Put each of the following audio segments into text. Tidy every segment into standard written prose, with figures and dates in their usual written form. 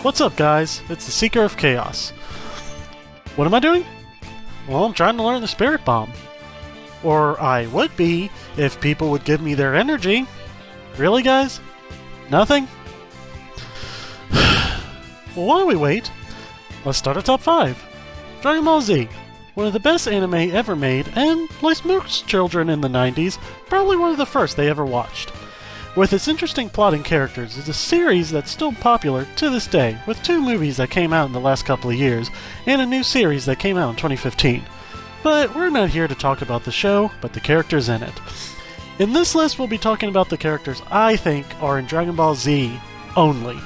What's up, guys? It's the Seeker of Chaos. What am I doing? Well, I'm trying to learn the Spirit Bomb. Or I would be if people would give me their energy. Really, guys? Nothing? Well, while we wait, let's start a top 5. Dragon Ball Z. One of the best anime ever made, and like most children in the 90s, probably one of the first they ever watched. With its interesting plot and characters, it's a series that's still popular to this day, with 2 movies that came out in the last couple of years, and a new series that came out in 2015. But we're not here to talk about the show, but the characters in it. In this list, we'll be talking about the characters I think are in Dragon Ball Z only.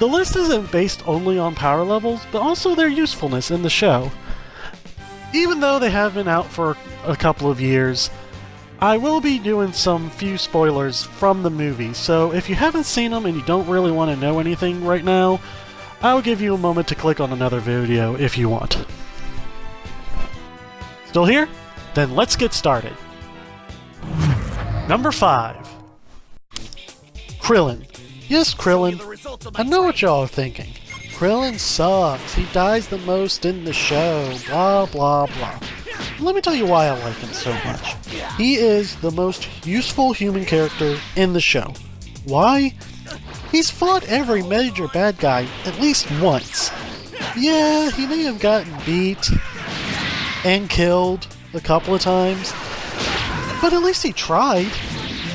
The list isn't based only on power levels, but also their usefulness in the show. Even though they have been out for a couple of years, I will be doing some few spoilers from the movie, so if you haven't seen them and you don't really want to know anything right now, I'll give you a moment to click on another video if you want. Still here? Then let's get started. Number 5. Krillin. Yes, Krillin. I know what y'all are thinking. Krillin sucks. He dies the most in the show. Blah, blah, blah. Let me tell you why I like him so much. He is the most useful human character in the show. Why? He's fought every major bad guy at least once. Yeah, he may have gotten beat and killed a couple of times, but at least he tried,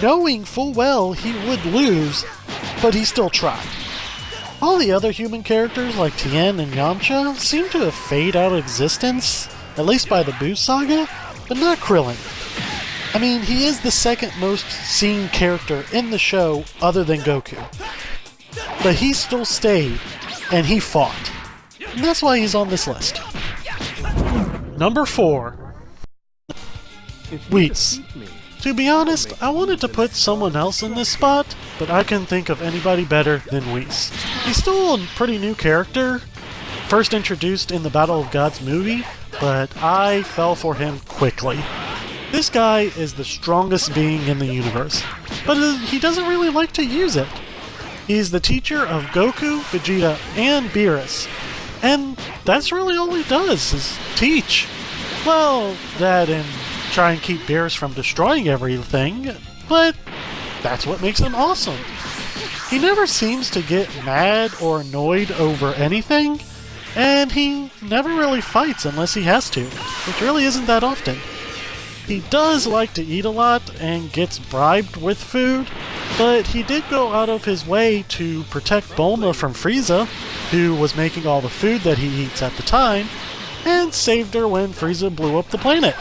knowing full well he would lose, but he still tried. All the other human characters like Tien and Yamcha seem to have faded out of existence, at least by the Buu saga, but not Krillin. I mean, he is the second most seen character in the show other than Goku. But he still stayed, and he fought. And that's why he's on this list. Number 4. Whis. To be honest, I wanted to put someone else in this spot, but I couldn't think of anybody better than Whis. He's still a pretty new character, first introduced in the Battle of Gods movie, but I fell for him quickly. This guy is the strongest being in the universe, but he doesn't really like to use it. He's the teacher of Goku, Vegeta, and Beerus, and that's really all he does, is teach. Well, that and try and keep Beerus from destroying everything, but that's what makes him awesome. He never seems to get mad or annoyed over anything, and he never really fights unless he has to, which really isn't that often. He does like to eat a lot and gets bribed with food, but he did go out of his way to protect Bulma from Frieza, who was making all the food that he eats at the time, and saved her when Frieza blew up the planet.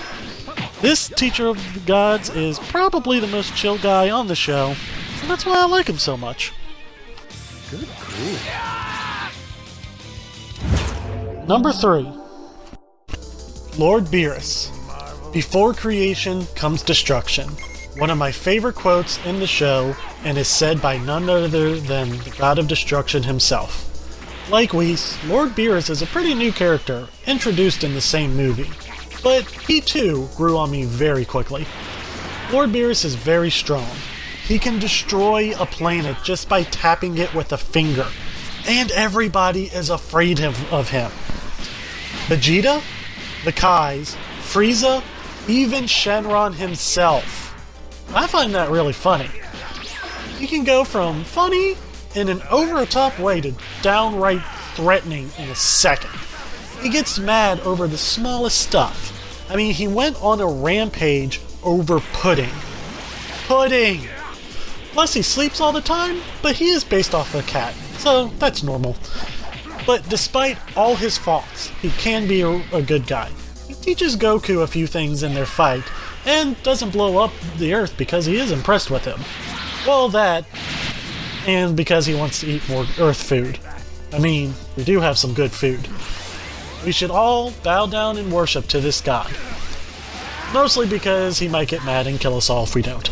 This teacher of the gods is probably the most chill guy on the show, and that's why I like him so much. Good grief. Number 3. Lord Beerus. Before creation comes destruction. One of my favorite quotes in the show, and is said by none other than the god of destruction himself. Like Whis, Lord Beerus is a pretty new character, introduced in the same movie, but he too grew on me very quickly. Lord Beerus is very strong. He can destroy a planet just by tapping it with a finger, and everybody is afraid of him. Vegeta, the Kais, Frieza, even Shenron himself. I find that really funny. He can go from funny in an over-the-top way to downright threatening in a second. He gets mad over the smallest stuff. I mean, he went on a rampage over pudding. Pudding! Plus he sleeps all the time, but he is based off a cat, so that's normal. But despite all his faults, he can be a good guy. He teaches Goku a few things in their fight, and doesn't blow up the Earth because he is impressed with him. Well, that, and because he wants to eat more Earth food. I mean, we do have some good food. We should all bow down and worship to this god. Mostly because he might get mad and kill us all if we don't.